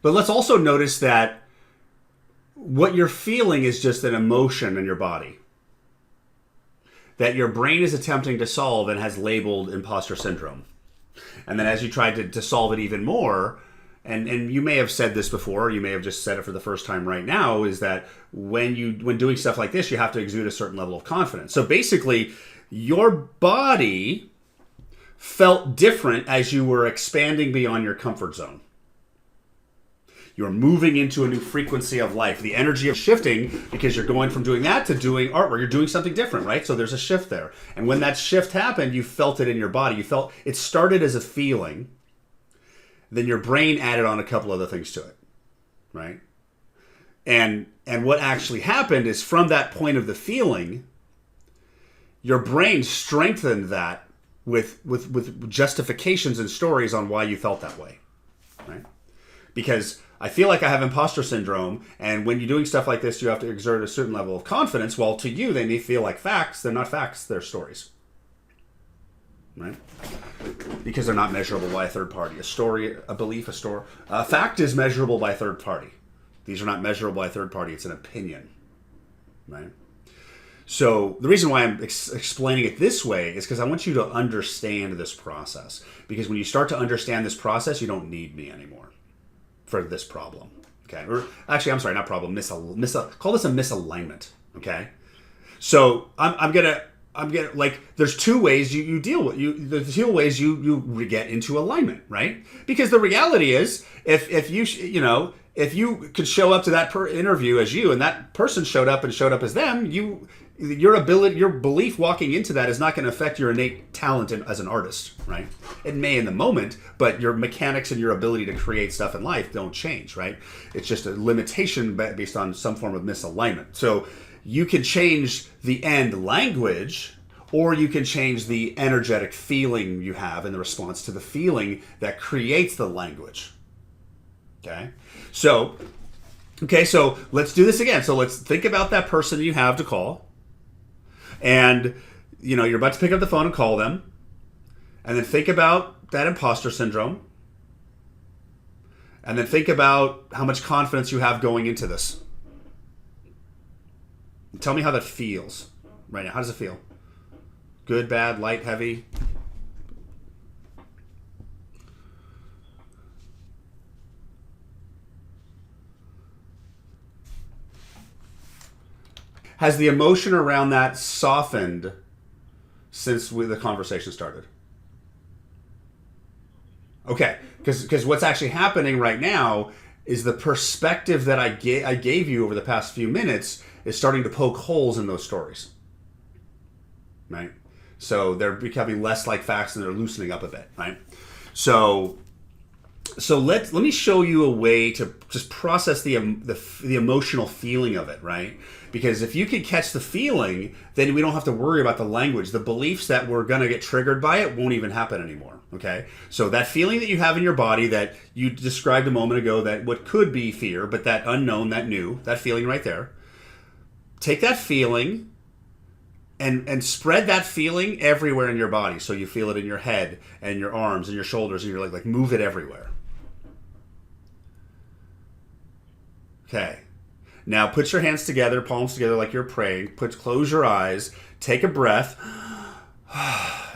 But let's also notice that what you're feeling is just an emotion in your body that your brain is attempting to solve and has labeled imposter syndrome. And then as you try to solve it even more, and you may have said this before, or you may have just said it for the first time right now, is that when doing stuff like this, you have to exude a certain level of confidence. So basically, your body felt different as you were expanding beyond your comfort zone. You're moving into a new frequency of life. The energy of shifting because you're going from doing that to doing art where you're doing something different, right? So there's a shift there. And when that shift happened, you felt it in your body. You felt it started as a feeling. Then your brain added on a couple other things to it, right? And what actually happened is from that point of the feeling, your brain strengthened that with justifications and stories on why you felt that way, right? Because I feel like I have imposter syndrome, and when you're doing stuff like this, you have to exert a certain level of confidence. Well, to you, they may feel like facts. They're not facts. They're stories, right? Because they're not measurable by a third party. A story, a belief, a fact is measurable by a third party. These are not measurable by a third party. It's an opinion, right? So the reason why I'm explaining it this way is because I want you to understand this process. Because when you start to understand this process, you don't need me anymore for this problem. Okay, or actually, I'm sorry, not problem. Call this a misalignment. Okay, so I'm gonna like there's two ways you deal with there's two ways you get into alignment, right? Because the reality is if you could show up to that interview as you and that person showed up as them, your belief walking into that is not going to affect your innate talent as an artist, right? It may in the moment, but your mechanics and your ability to create stuff in life don't change, right? It's just a limitation based on some form of misalignment. So you can change the end language, or you can change the energetic feeling you have in the response to the feeling that creates the language. Okay? So let's do this again. So let's think about that person you have to call. And, you're about to pick up the phone and call them. And then think about that imposter syndrome. And then think about how much confidence you have going into this. Tell me how that feels right now. How does it feel? Good, bad, light, heavy? Has the emotion around that softened since the conversation started? Okay, because what's actually happening right now is the perspective that I gave you over the past few minutes is starting to poke holes in those stories, right? So they're becoming less like facts and they're loosening up a bit, right? So let me show you a way to just process the emotional feeling of it, right? Because if you can catch the feeling, then we don't have to worry about the language. The beliefs that we're going to get triggered by it won't even happen anymore, okay? So that feeling that you have in your body that you described a moment ago, that what could be fear, but that unknown, that new, that feeling right there, take that feeling and spread that feeling everywhere in your body. So you feel it in your head and your arms and your shoulders, and you're like move it everywhere. Okay. Now put your hands together, palms together like you're praying. Close your eyes, take a breath,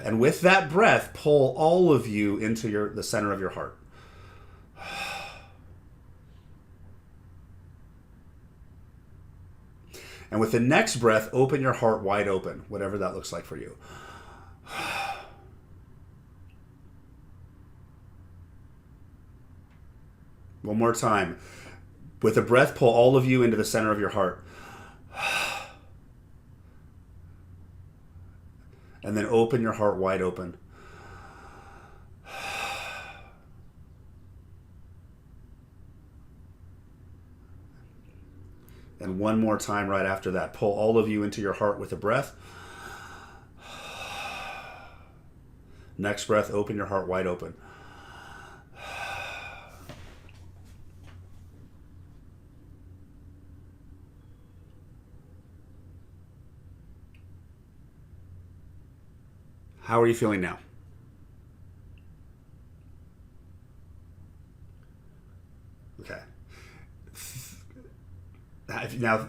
and with that breath, pull all of you into the center of your heart. And with the next breath, open your heart wide open, whatever that looks like for you. One more time. With a breath, pull all of you into the center of your heart. And then open your heart wide open. And one more time right after that. Pull all of you into your heart with a breath. Next breath, open your heart wide open. How are you feeling now? Okay. Now,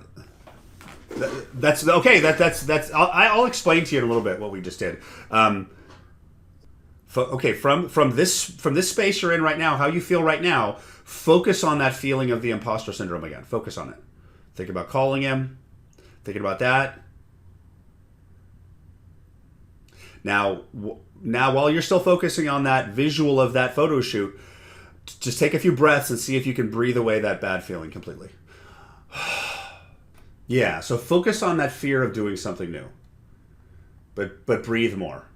that's okay. That's. I'll explain to you in a little bit what we just did. Okay, from this space you're in right now, how you feel right now, focus on that feeling of the imposter syndrome again. Focus on it. Think about calling him. Thinking about that. Now, while you're still focusing on that visual of that photo shoot, just take a few breaths and see if you can breathe away that bad feeling completely. Yeah, so focus on that fear of doing something new. But breathe more.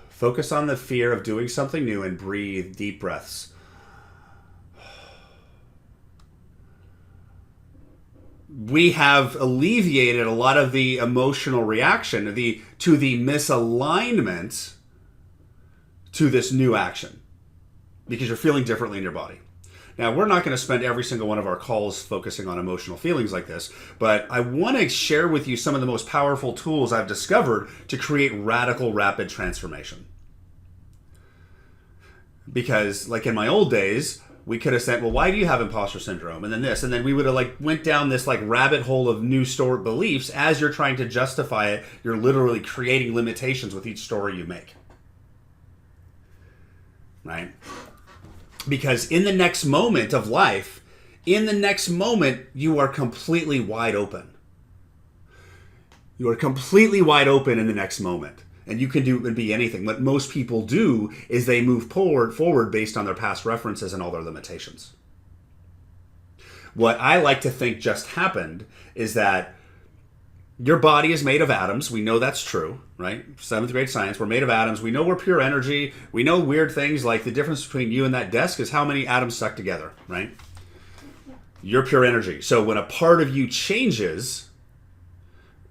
Focus on the fear of doing something new and breathe deep breaths. We have alleviated a lot of the emotional reaction to the misalignment to this new action because you're feeling differently in your body. Now, we're not going to spend every single one of our calls focusing on emotional feelings like this, but I want to share with you some of the most powerful tools I've discovered to create radical, rapid transformation. Because, like in my old days, we could have said, well, why do you have imposter syndrome? And then this, and then we would have went down this rabbit hole of new stored beliefs. As you're trying to justify it, you're literally creating limitations with each story you make. Right? Because in the next moment of life, in the next moment, you are completely wide open. You are completely wide open in the next moment. And you can do and be anything. What most people do is they move forward based on their past references and all their limitations. What I like to think just happened is that your body is made of atoms. We know that's true, right? 7th grade science, we're made of atoms. We know we're pure energy. We know weird things like the difference between you and that desk is how many atoms stuck together, right? You're pure energy. So when a part of you changes,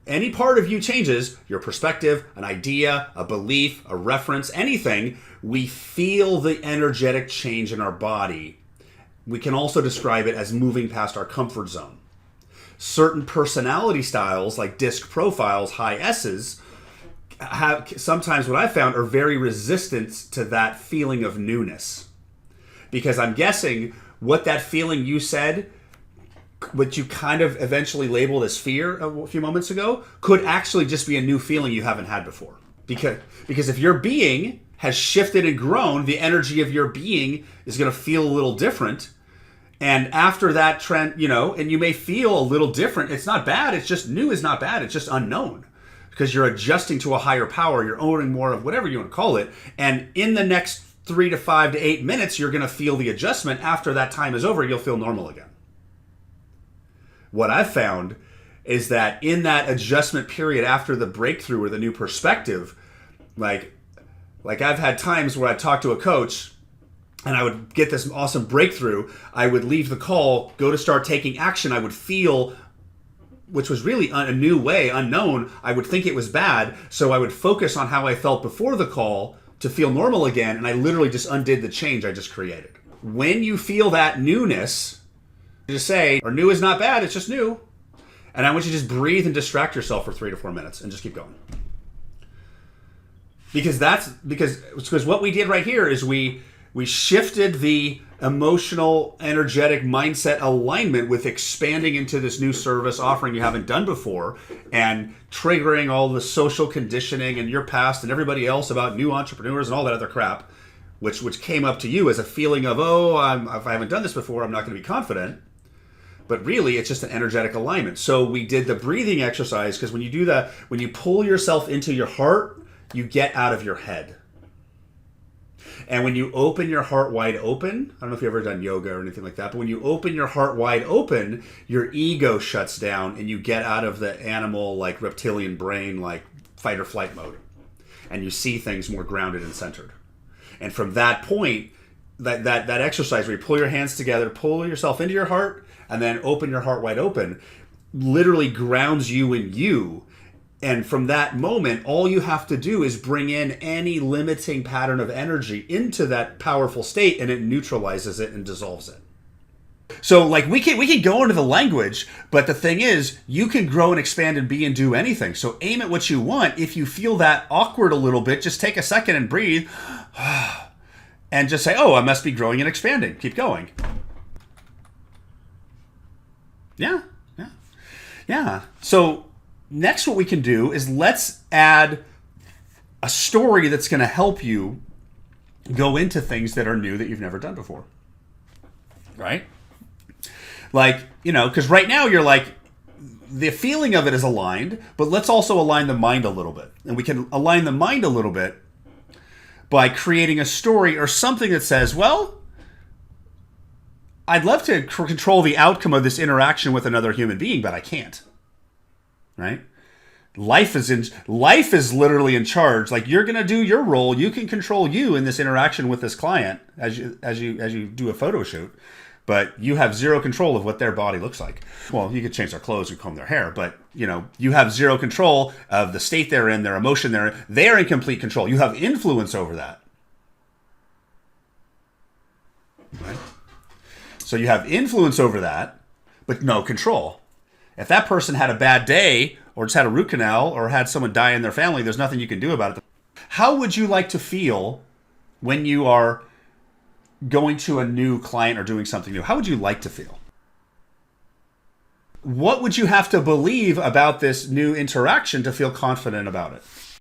any part of you changes, your perspective, an idea, a belief, a reference, anything, we feel the energetic change in our body. We can also describe it as moving past our comfort zone. Certain personality styles, like disc profiles, high S's, have sometimes what I've found are very resistant to that feeling of newness. Because I'm guessing what that feeling you said, what you kind of eventually labeled as fear a few moments ago, could actually just be a new feeling you haven't had before. Because if your being has shifted and grown, the energy of your being is going to feel a little different. And after that trend, and you may feel a little different. It's not bad. It's just new is not bad. It's just unknown because you're adjusting to a higher power. You're owning more of whatever you want to call it. And in the next 3 to 5 to 8 minutes, you're going to feel the adjustment. After that time is over, you'll feel normal again. What I've found is that in that adjustment period after the breakthrough or the new perspective, like I've had times where I talk to a coach and I would get this awesome breakthrough. I would leave the call, go to start taking action. I would feel, which was really a new way, unknown. I would think it was bad. So I would focus on how I felt before the call to feel normal again. And I literally just undid the change I just created. When you feel that newness, just say, or new is not bad, it's just new. And I want you to just breathe and distract yourself for 3 to 4 minutes and just keep going. Because what we did right here is we shifted the emotional, energetic mindset alignment with expanding into this new service offering you haven't done before and triggering all the social conditioning in your past and everybody else about new entrepreneurs and all that other crap, which came up to you as a feeling of, if I haven't done this before, I'm not going to be confident. But really, it's just an energetic alignment. So we did the breathing exercise because when you do that, when you pull yourself into your heart, you get out of your head. And when you open your heart wide open, I don't know if you've ever done yoga or anything like that, but when you open your heart wide open, your ego shuts down and you get out of the animal, reptilian brain, fight or flight mode. And you see things more grounded and centered. And from that point, that exercise where you pull your hands together, pull yourself into your heart, and then open your heart wide open, literally grounds you in you. And from that moment, all you have to do is bring in any limiting pattern of energy into that powerful state, and it neutralizes it and dissolves it. So we can go into the language, but the thing is, you can grow and expand and be and do anything. So aim at what you want. If you feel that awkward a little bit, just take a second and breathe and just say, I must be growing and expanding. Keep going. Yeah. Yeah. Yeah. So next what we can do is let's add a story that's going to help you go into things that are new that you've never done before. Right? Like, because right now you're like, the feeling of it is aligned, but let's also align the mind a little bit. And we can align the mind a little bit by creating a story or something that says, well, I'd love to control the outcome of this interaction with another human being, but I can't. Right? Life is literally in charge. Like, you're going to do your role. You can control you in this interaction with this client as you do a photo shoot, but you have zero control of what their body looks like. Well, you could change their clothes or comb their hair, but you have zero control of the state they're in, their emotion they're in. They're in complete control. You have influence over that. Right? So you have influence over that, but no control. If that person had a bad day or just had a root canal or had someone die in their family, there's nothing you can do about it. How would you like to feel when you are going to a new client or doing something new? How would you like to feel? What would you have to believe about this new interaction to feel confident about it?